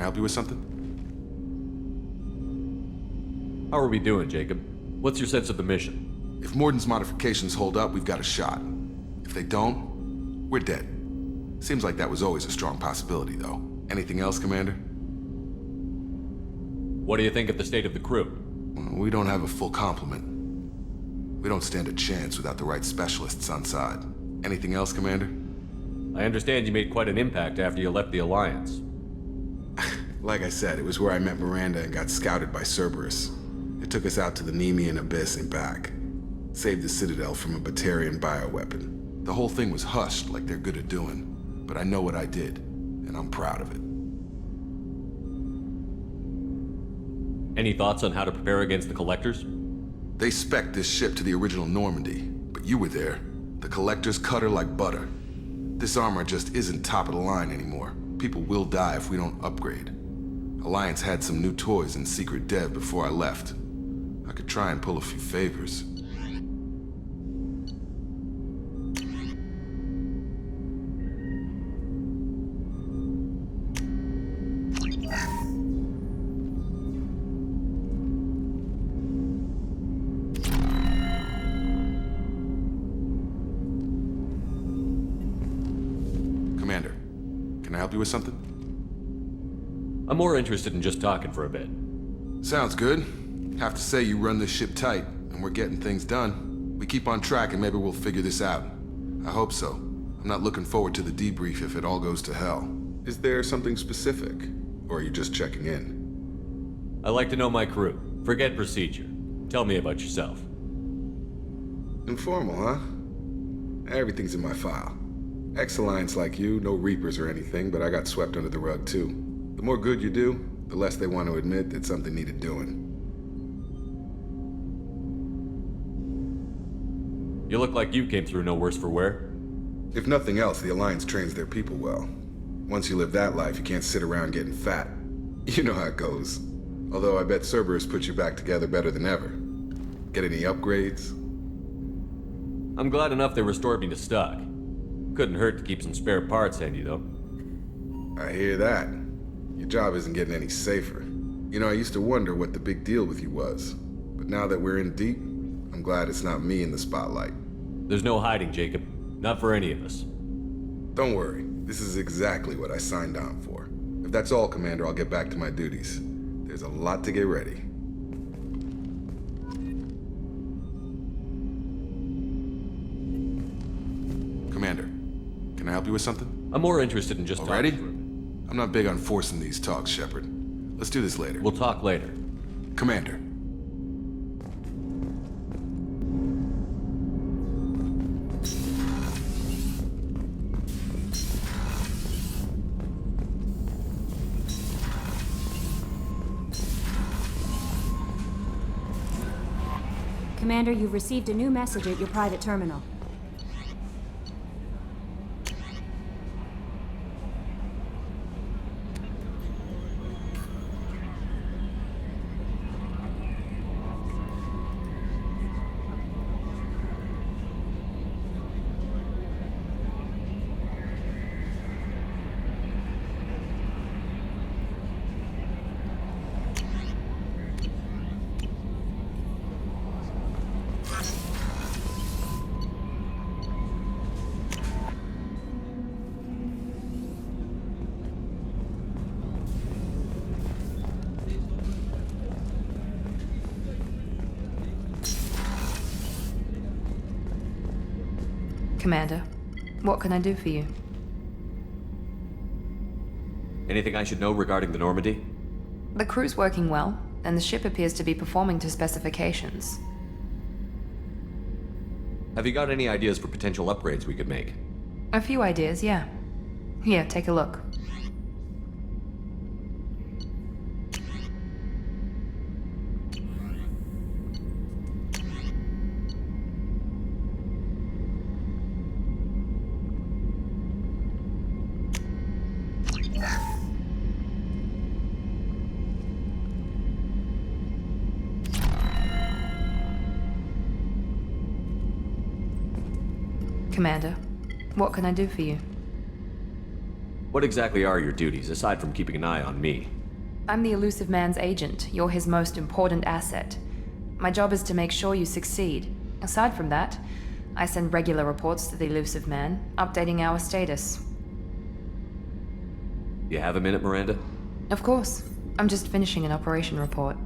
help you with something? How are we doing, Jacob? What's your sense of the mission? If Morden's modifications hold up, we've got a shot. If they don't, we're dead. Seems like that was always a strong possibility, though. Anything else, Commander? What do you think of the state of the crew? Well, we don't have a full complement. We don't stand a chance without the right specialists on side. Anything else, Commander? I understand you made quite an impact after you left the Alliance. Like I said, it was where I met Miranda and got scouted by Serrice. It took us out to the Nemean Abyss and back. Saved the Citadel from a Batarian bioweapon. The whole thing was hushed like they're good at doing. But I know what I did, and I'm proud of it. Any thoughts on how to prepare against the Collectors? They spec'd this ship to the original Normandy, but you were there. The Collectors cut her like butter. This armor just isn't top of the line anymore. People will die if we don't upgrade. Alliance had some new toys in secret dev before I left. I could try and pull a few favors. Commander, can I help you with something? I'm more interested in just talking for a bit. Sounds good. Have to say you run this ship tight, and we're getting things done. We keep on track and maybe we'll figure this out. I hope so. I'm not looking forward to the debrief if it all goes to hell. Is there something specific? Or are you just checking in? I like to know my crew. Forget procedure. Tell me about yourself. Informal, huh? Everything's in my file. Ex-Alliance like you, no Reapers or anything, but I got swept under the rug too. The more good you do, the less they want to admit that something needed doing. You look like you came through no worse for wear. If nothing else, the Alliance trains their people well. Once you live that life, you can't sit around getting fat. You know how it goes. Although I bet Cerberus put you back together better than ever. Get any upgrades? I'm glad enough they restored me to stock. Couldn't hurt to keep some spare parts handy, though. I hear that. Your job isn't getting any safer. You know, I used to wonder what the big deal with you was. But now that we're in deep, I'm glad it's not me in the spotlight. There's no hiding, Jacob. Not for any of us. Don't worry. This is exactly what I signed on for. If that's all, Commander, I'll get back to my duties. There's a lot to get ready. Commander, can I help you with something? I'm more interested in just Already? talking. I'm not big on forcing these talks, Shepard. Let's do this later. We'll talk later. Commander. Commander, you've received a new message at your private terminal. Commander, what can I do for you? Anything I should know regarding the Normandy? The crew's working well, and the ship appears to be performing to specifications. Have you got any ideas for potential upgrades we could make? A few ideas, yeah. Here, take a look. Commander, what can I do for you? What exactly are your duties, aside from keeping an eye on me? I'm the Elusive Man's agent. You're his most important asset. My job is to make sure you succeed. Aside from that, I send regular reports to the Elusive Man, updating our status. You have a minute, Miranda? Of course. I'm just finishing an operation report.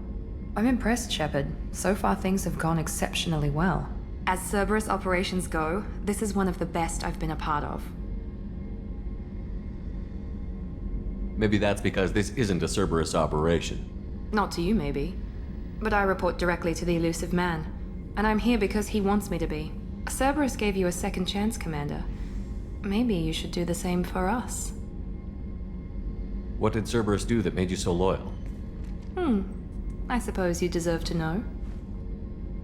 I'm impressed, Shepard. So far things have gone exceptionally well. As Cerberus operations go, this is one of the best I've been a part of. Maybe that's because this isn't a Cerberus operation. Not to you, maybe. But I report directly to the Elusive Man. And I'm here because he wants me to be. Cerberus gave you a second chance, Commander. Maybe you should do the same for us. What did Cerberus do that made you so loyal? I suppose you deserve to know.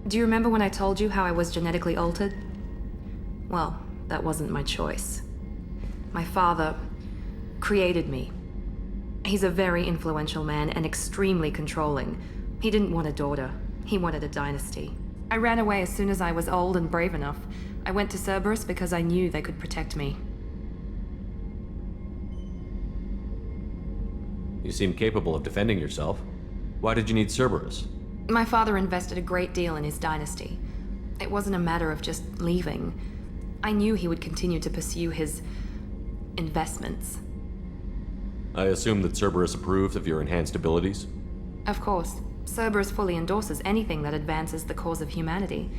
Do you remember when I told you how I was genetically altered? Well, that wasn't my choice. My father created me. He's a very influential man and extremely controlling. He didn't want a daughter. He wanted a dynasty. I ran away as soon as I was old and brave enough. I went to Cerberus because I knew they could protect me. You seem capable of defending yourself. Why did you need Cerberus? My father invested a great deal in his dynasty. It wasn't a matter of just leaving. I knew he would continue to pursue his investments. I assume that Cerberus approves of your enhanced abilities? Of course, Cerberus fully endorses anything that advances the cause of humanity.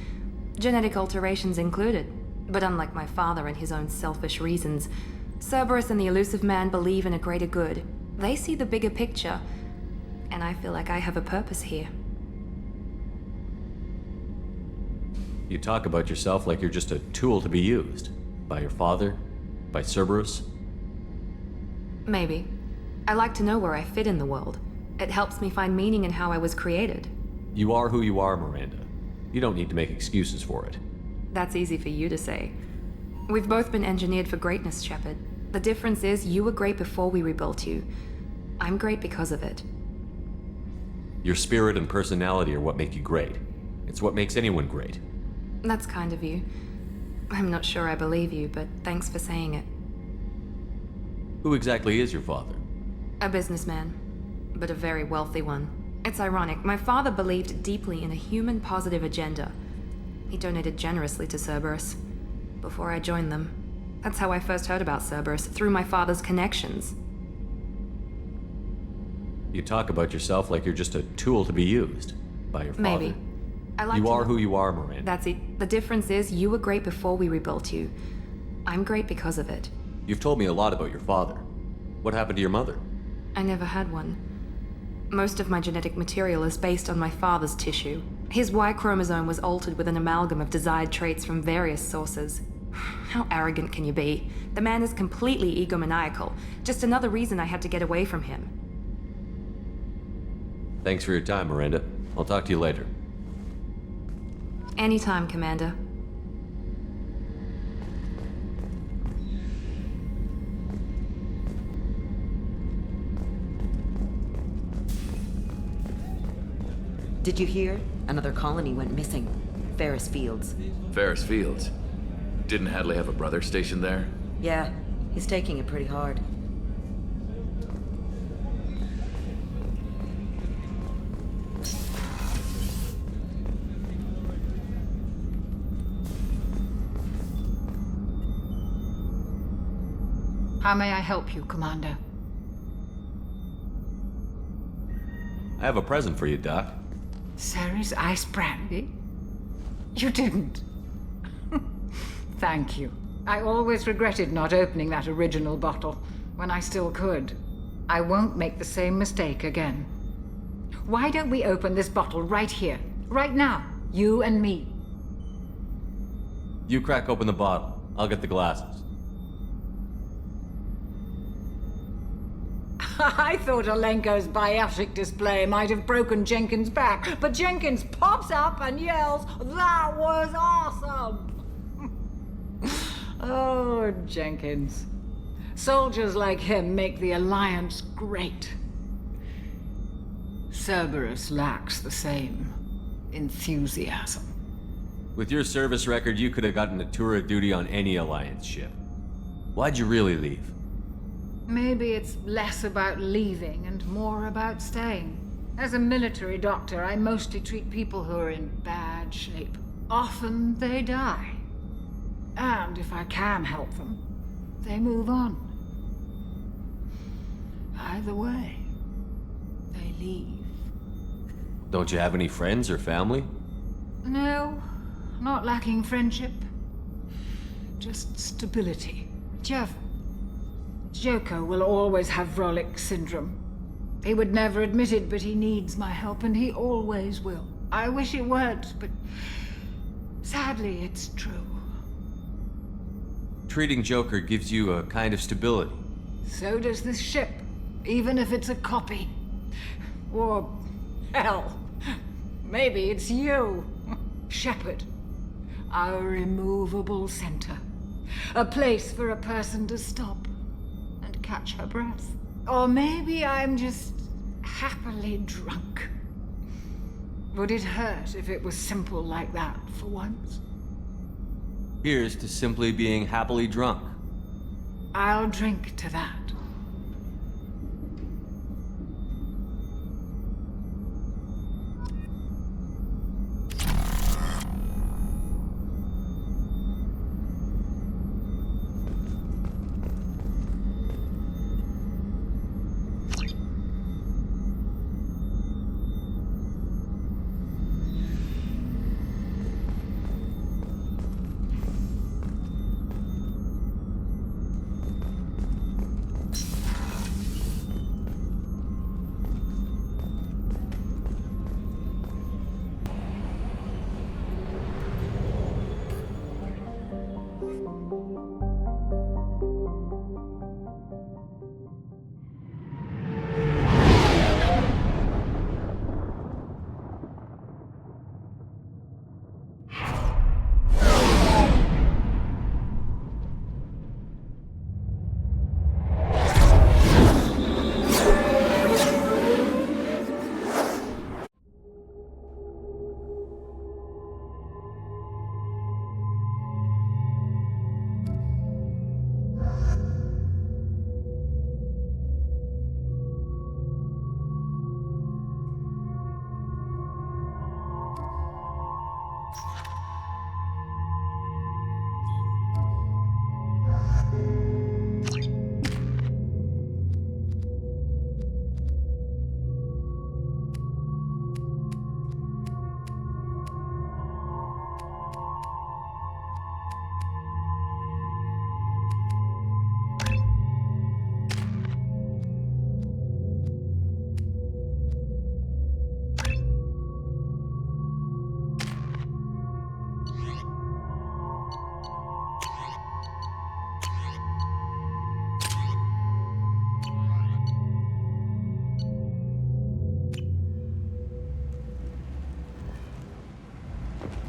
Genetic alterations included. But unlike my father and his own selfish reasons, Cerberus and the Elusive Man believe in a greater good. They see the bigger picture, and I feel like I have a purpose here. You talk about yourself like you're just a tool to be used. By your father? By Cerberus? Maybe. I like to know where I fit in the world. It helps me find meaning in how I was created. You are who you are, Miranda. You don't need to make excuses for it. That's easy for you to say. We've both been engineered for greatness, Shepard. The difference is you were great before we rebuilt you. I'm great because of it. Your spirit and personality are what make you great. It's what makes anyone great. That's kind of you. I'm not sure I believe you, but thanks for saying it. Who exactly is your father? A businessman, but a very wealthy one. It's ironic, my father believed deeply in a human-positive agenda. He donated generously to Cerberus before I joined them. That's how I first heard about Cerberus, through my father's connections. You talk about yourself like you're just a tool to be used. By your father. Maybe. I like You to are know- who you are, Miranda. That's it. The difference is you were great before we rebuilt you. I'm great because of it. You've told me a lot about your father. What happened to your mother? I never had one. Most of my genetic material is based on my father's tissue. His Y chromosome was altered with an amalgam of desired traits from various sources. How arrogant can you be? The man is completely egomaniacal. Just another reason I had to get away from him. Thanks for your time, Miranda. I'll talk to you later. Anytime, Commander. Did you hear? Another colony went missing. Ferris Fields. Ferris Fields. Didn't Hadley have a brother stationed there? Yeah, he's taking it pretty hard. How may I help you, Commander? I have a present for you, Doc. Serrice ice brandy? You didn't. Thank you. I always regretted not opening that original bottle when I still could. I won't make the same mistake again. Why don't we open this bottle right here, right now, you and me? You crack open the bottle. I'll get the glasses. I thought Alenko's biotic display might have broken Jenkins' back, but Jenkins pops up and yells, "That was awesome!" Oh, Jenkins. Soldiers like him make the Alliance great. Cerberus lacks the same enthusiasm. With your service record, you could have gotten a tour of duty on any Alliance ship. Why'd you really leave? Maybe it's less about leaving and more about staying. As a military doctor, I mostly treat people who are in bad shape. Often they die. And if I can help them, they move on. Either way, they leave. Don't you have any friends or family? No, not lacking friendship. Just stability. Jeff, Joker will always have Vrolic syndrome. He would never admit it, but he needs my help, and he always will. I wish it weren't, but sadly, it's true. Treating Joker gives you a kind of stability. So does this ship, even if it's a copy. Or, hell, maybe it's you, Shepard. Our immovable center. A place for a person to stop and catch her breath. Or maybe I'm just happily drunk. Would it hurt if it was simple like that for once? Here's to simply being happily drunk. I'll drink to that.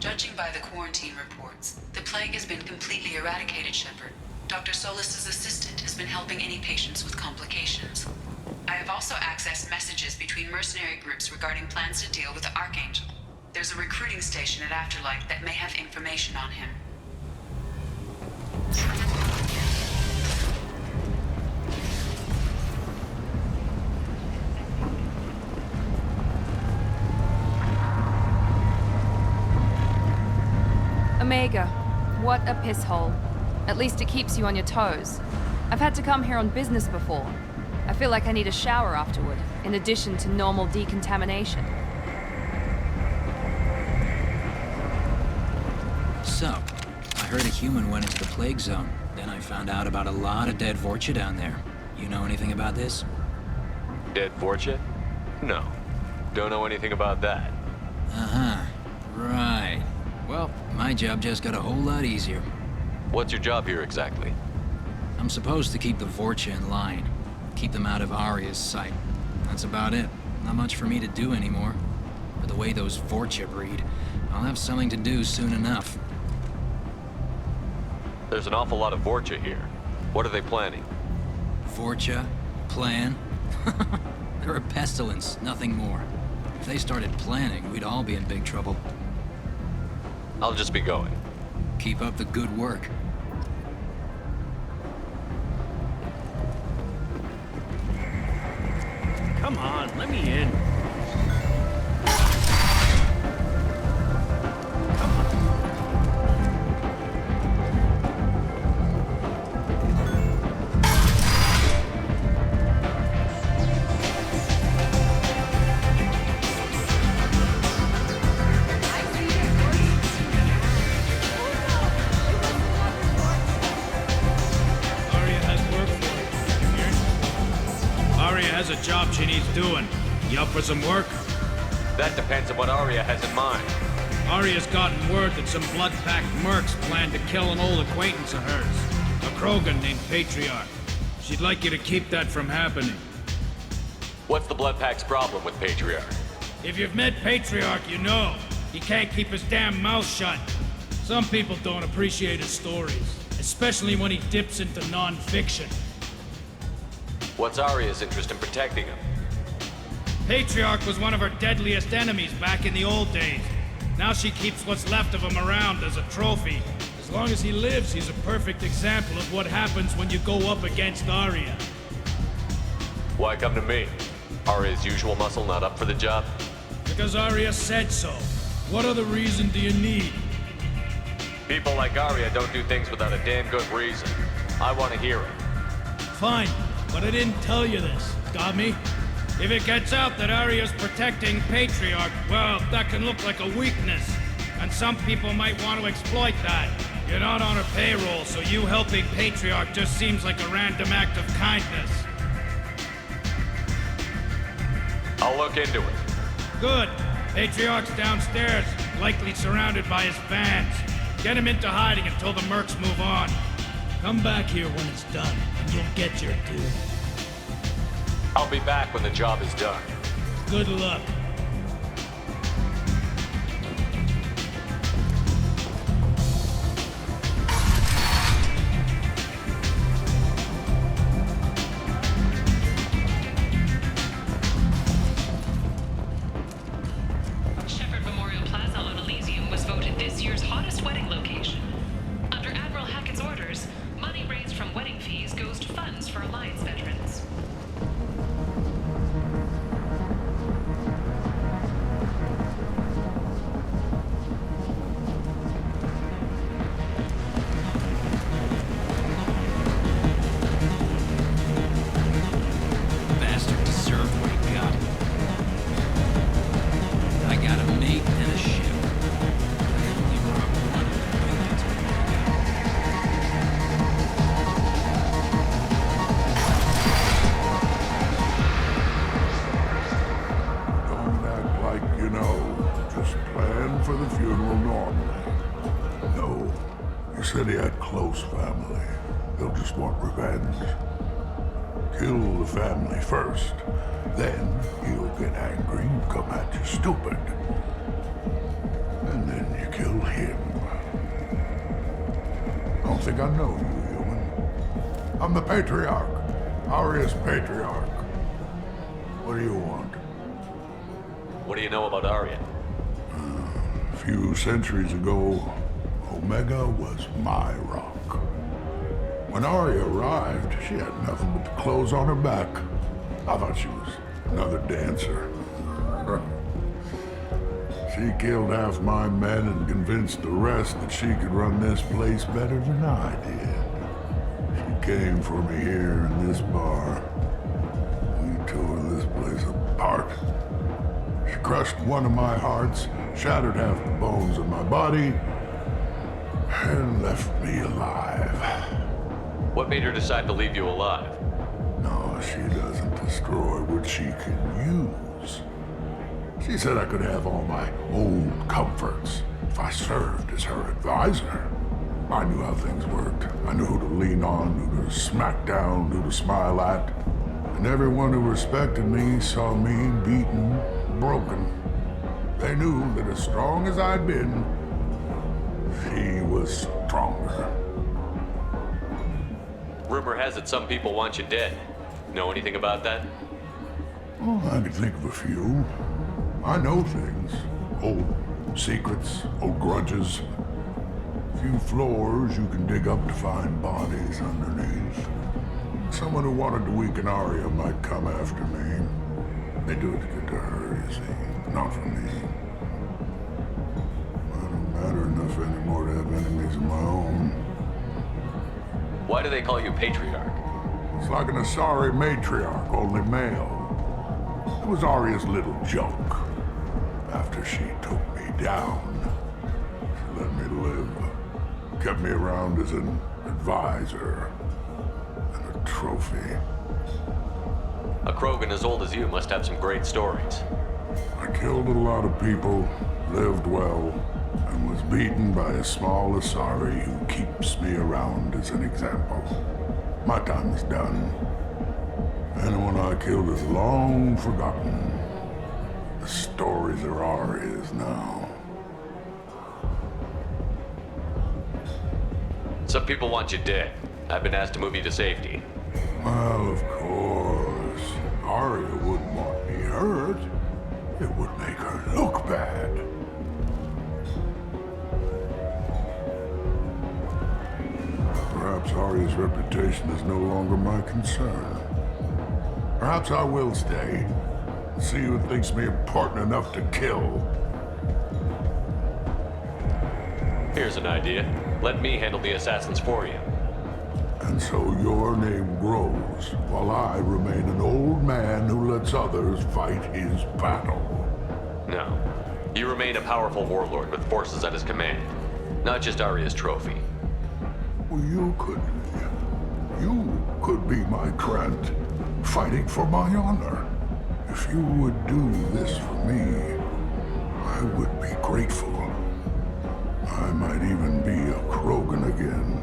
Judging by the quarantine reports, the plague has been completely eradicated, Shepard. Dr. Solis's assistant has been helping any patients with complications. I have also accessed messages between mercenary groups regarding plans to deal with the Archangel. There's a recruiting station at Afterlight that may have information on him. Omega, what a piss hole. At least it keeps you on your toes. I've had to come here on business before. I feel like I need a shower afterward, in addition to normal decontamination. So, I heard a human went into the plague zone. Then I found out about a lot of dead Vorcha down there. You know anything about this? Dead Vorcha? No. Don't know anything about that. Uh-huh. Right. Well, my job just got a whole lot easier. What's your job here exactly? I'm supposed to keep the Vorcha in line. Keep them out of Aria's sight. That's about it. Not much for me to do anymore. But the way those Vorcha breed, I'll have something to do soon enough. There's an awful lot of Vorcha here. What are they planning? Vorcha? Plan? They're a pestilence, nothing more. If they started planning, we'd all be in big trouble. I'll just be going. Keep up the good work. Come on, let me in. A job she needs doing. You up for some work? That depends on what Arya has in mind. Arya's gotten word that some blood-packed mercs plan to kill an old acquaintance of hers. A Krogan named Patriarch. She'd like you to keep that from happening. What's the Bloodpack's problem with Patriarch? If you've met Patriarch, you know. He can't keep his damn mouth shut. Some people don't appreciate his stories, especially when he dips into non-fiction. What's Arya's interest in protecting him? Patriarch was one of her deadliest enemies back in the old days. Now she keeps what's left of him around as a trophy. As long as he lives, he's a perfect example of what happens when you go up against Arya. Why come to me? Arya's usual muscle not up for the job? Because Arya said so. What other reason do you need? People like Arya don't do things without a damn good reason. I want to hear it. Fine. But I didn't tell you this, got me? If it gets out that Arya's protecting Patriarch, well, that can look like a weakness. And some people might want to exploit that. You're not on her payroll, so you helping Patriarch just seems like a random act of kindness. I'll look into it. Good. Patriarch's downstairs, likely surrounded by his fans. Get him into hiding until the mercs move on. Come back here when it's done, and you'll get your due. I'll be back when the job is done. Good luck. Shepard Memorial Plaza on Elysium was voted this year's hottest wedding location. Under Admiral Hackett's orders, money raised from wedding fees goes to funds for Alliance veterans. Bastard deserved what he got. I got a mate and a ship. I can only rob one of them, but that's what I got. Don't act like you know. Just plan for the funeral normally. No, he said he had close family. He'll just want revenge. Kill the family first. Then he'll get angry and come at you stupid. And then you kill him. I don't think I know you, human. I'm the Patriarch. Arya's Patriarch. What do you want? What do you know about Arya? A few centuries ago, Omega was my rock. When Arya arrived, she had nothing but the clothes on her back. I thought she was another dancer. She killed half my men and convinced the rest that she could run this place better than I did. She came for me here in this bar. We tore this place apart. She crushed one of my hearts, shattered half the bones in my body, and left me alive. What made her decide to leave you alive? No, she doesn't destroy what she can use. She said I could have all my old comforts if I served as her advisor. I knew how things worked. I knew who to lean on, who to smack down, who to smile at. And everyone who respected me saw me beaten, broken. They knew that as strong as I'd been, she was stronger. Rumor has it some people want you dead. Know anything about that? Oh, I can think of a few. I know things. Old secrets, old grudges. A few floors you can dig up to find bodies underneath. Someone who wanted to weaken Arya might come after me. They do it to get to her, you see. Not for me. I don't matter enough anymore to have enemies of my own. Why do they call you Patriarch? It's like an Asari matriarch, only male. It was Arya's little joke. After she took me down, she let me live. Kept me around as an advisor and a trophy. A Krogan as old as you must have some great stories. I killed a lot of people, lived well, and was beaten by a small Asari who keeps me around as an example. My time is done. Anyone I killed is long forgotten. The stories are Arya's now. Some people want you dead. I've been asked to move you to safety. Well, of course. Arya wouldn't want me hurt. It would make her look bad. Perhaps Arya's reputation is no longer my concern. Perhaps I will stay. See who thinks me important enough to kill. Here's an idea. Let me handle the assassins for you. And so your name grows, while I remain an old man who lets others fight his battle. No. You remain a powerful warlord with forces at his command. Not just Arya's trophy. Well, you could be my Trent, fighting for my honor. If you would do this for me, I would be grateful. I might even be a Krogan again.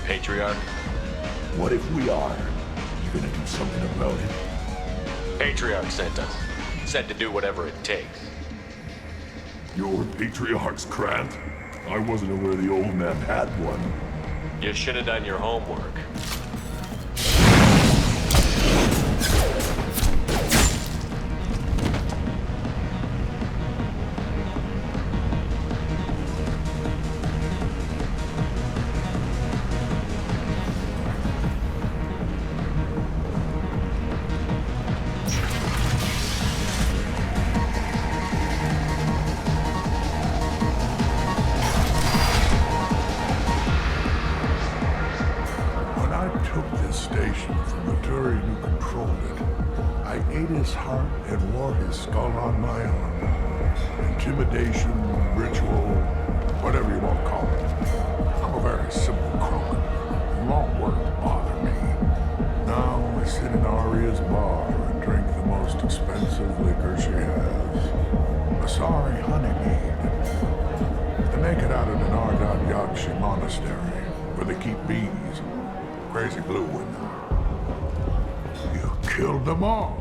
Patriarch? What if we are? You gonna do something about it? Patriarch sent us. Said to do whatever it takes. You're Patriarch's Grant? I wasn't aware the old man had one. You should have done your homework. Intimidation, ritual, whatever you want to call it. I'm a very simple crook. It won't work to bother me. Now I sit in Arya's bar and drink the most expensive liquor she has. Asari honeymead. They make it out of an Ardot Yakshi monastery, where they keep bees. Crazy blue in them. You killed them all.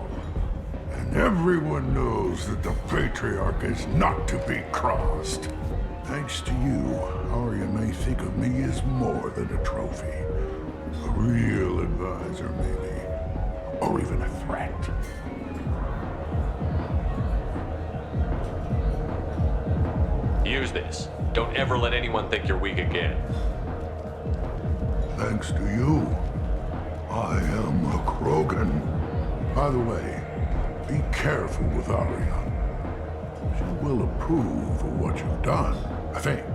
Everyone knows that the Patriarch is not to be crossed. Thanks to you, Arya may think of me as more than a trophy. A real advisor, maybe. Or even a threat. Use this. Don't ever let anyone think you're weak again. Thanks to you, I am a Krogan. By the way, be careful with Arya. She will approve of what you've done, I think.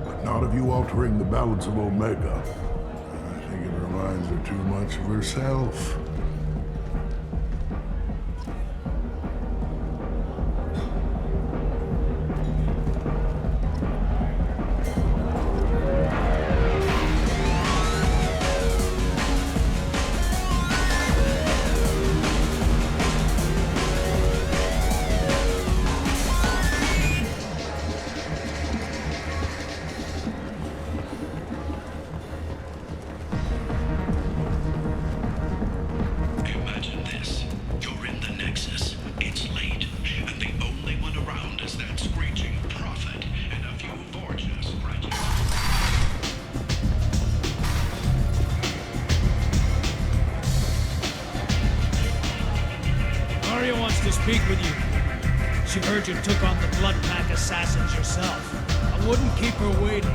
But not of you altering the balance of Omega. I think it reminds her too much of herself. wants to speak with you. She heard you took on the Blood Pack assassins yourself. I wouldn't keep her waiting.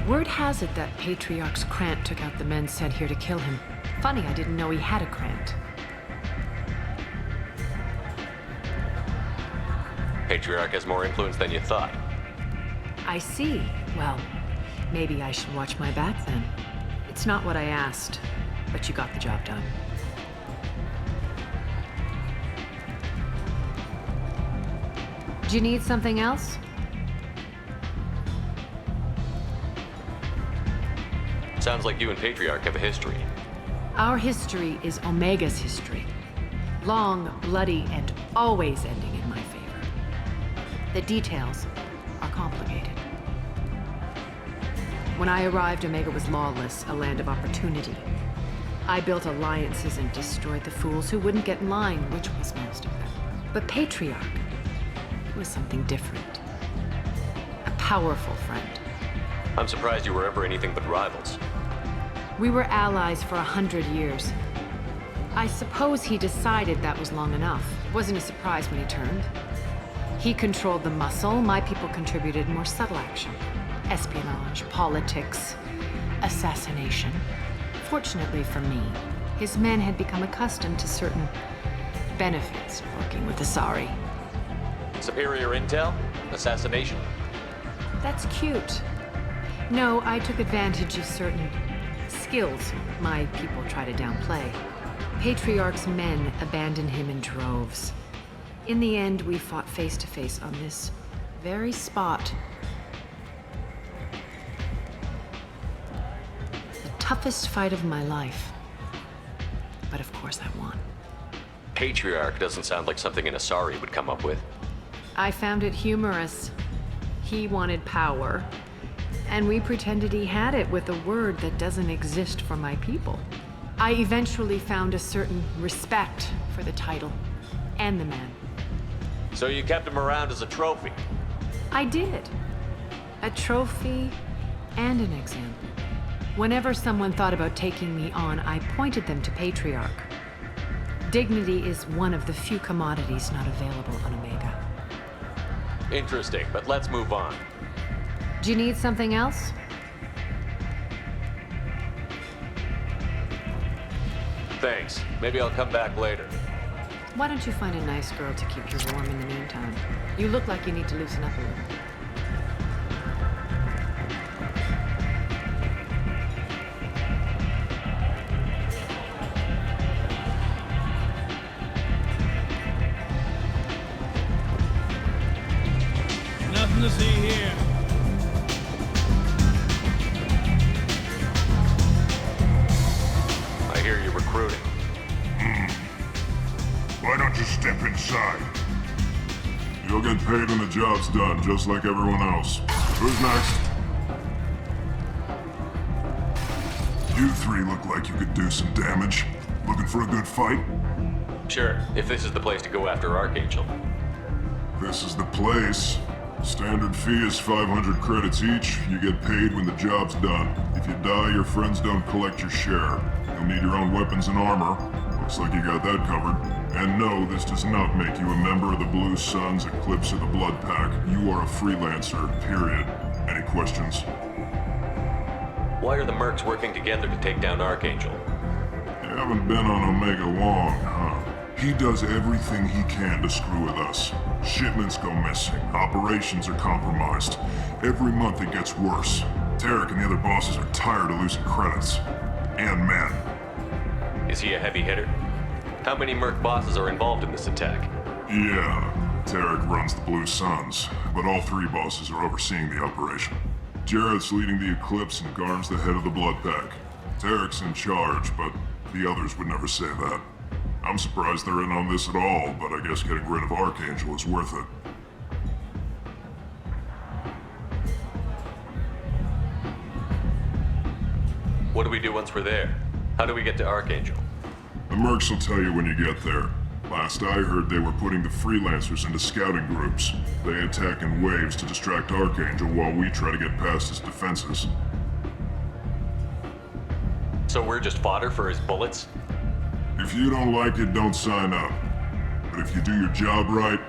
Word has it that Patriarch's Krant took out the men sent here to kill him. Funny, I didn't know he had a Krant. Patriarch has more influence than you thought. I see. Well, maybe I should watch my back then. It's not what I asked, but you got the job done. Do you need something else? Sounds like you and Patriarch have a history. Our history is Omega's history. Long, bloody, and always ending in my favor. The details are complicated. When I arrived, Omega was lawless, a land of opportunity. I built alliances and destroyed the fools who wouldn't get in line, which was most of them. But Patriarch was something different. A powerful friend. I'm surprised you were ever anything but rivals. We were allies for 100 years. I suppose he decided that was long enough. It wasn't a surprise when he turned. He controlled the muscle, my people contributed more subtle action. Espionage, politics, assassination. Fortunately for me, his men had become accustomed to certain benefits of working with Asari. Superior intel? Assassination? That's cute. No, I took advantage of certain skills my people try to downplay. Patriarch's men abandoned him in droves. In the end, we fought face to face on this very spot. The toughest fight of my life. But of course I won. Patriarch doesn't sound like something an Asari would come up with. I found it humorous. He wanted power, and we pretended he had it with a word that doesn't exist for my people. I eventually found a certain respect for the title and the man. So you kept him around as a trophy? I did. A trophy and an example. Whenever someone thought about taking me on, I pointed them to Patriarch. Dignity is one of the few commodities not available on Omega. Interesting, but let's move on. Do you need something else? Thanks. Maybe I'll come back later. Why don't you find a nice girl to keep you warm in the meantime? You look like you need to loosen up a little. Nothing to see here. I hear you're recruiting. Why don't you step inside? You'll get paid when the job's done, just like everyone else. Who's next? You three look like you could do some damage. Looking for a good fight? Sure, if this is the place to go after Archangel. This is the place. Standard fee is 500 credits each. You get paid when the job's done. If you die, your friends don't collect your share. You'll need your own weapons and armor. Looks like you got that covered. And no, this does not make you a member of the Blue Suns, Eclipse, or the Blood Pack. You are a freelancer, period. Any questions? Why are the mercs working together to take down Archangel? You haven't been on Omega long, huh? He does everything he can to screw with us. Shipments go missing. Operations are compromised. Every month it gets worse. Tarek and the other bosses are tired of losing credits. And men. Is he a heavy hitter? How many merc bosses are involved in this attack? Yeah, Tarek runs the Blue Suns, but all three bosses are overseeing the operation. Jarrett's leading the Eclipse and Garm's the head of the Blood Pack. Tarek's in charge, but the others would never say that. I'm surprised they're in on this at all, but I guess getting rid of Archangel is worth it. What do we do once we're there? How do we get to Archangel? The mercs will tell you when you get there. Last I heard, they were putting the freelancers into scouting groups. They attack in waves to distract Archangel while we try to get past his defenses. So we're just fodder for his bullets? If you don't like it, don't sign up. But if you do your job right,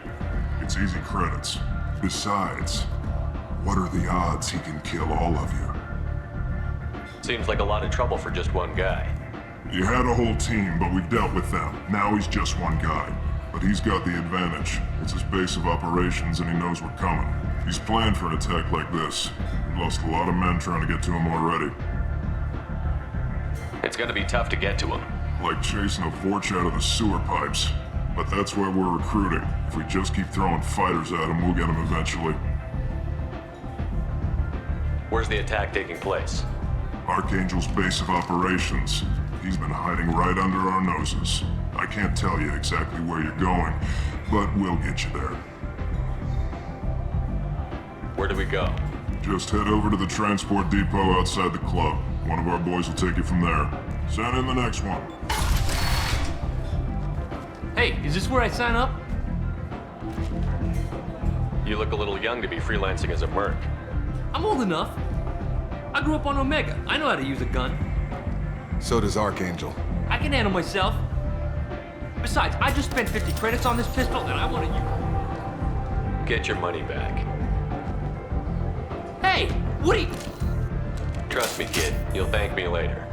it's easy credits. Besides, what are the odds he can kill all of you? Seems like a lot of trouble for just one guy. You had a whole team, but we've dealt with them. Now he's just one guy. But he's got the advantage. It's his base of operations and he knows we're coming. He's planned for an attack like this. We've lost a lot of men trying to get to him already. It's gonna be tough to get to him. Like chasing a Vorch out of the sewer pipes. But that's why we're recruiting. If we just keep throwing fighters at him, we'll get him eventually. Where's the attack taking place? Archangel's base of operations. He's been hiding right under our noses. I can't tell you exactly where you're going, but we'll get you there. Where do we go? Just head over to the transport depot outside the club. One of our boys will take you from there. Send in the next one. Hey, is this where I sign up? You look a little young to be freelancing as a merc. I'm old enough. I grew up on Omega. I know how to use a gun. So does Archangel. I can handle myself. Besides, I just spent 50 credits on this pistol and I want to use. Get your money back. Hey, what are you... Trust me, kid. You'll thank me later.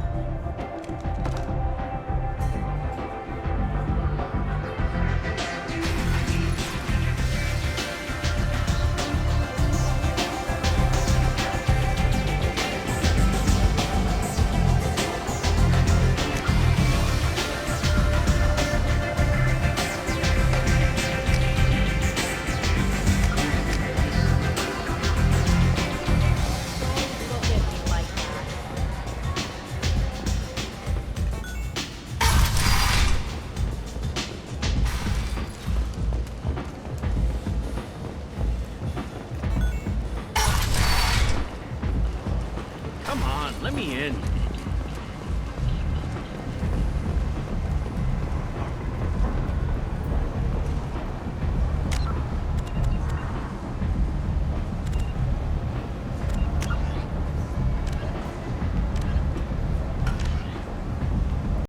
Let me in.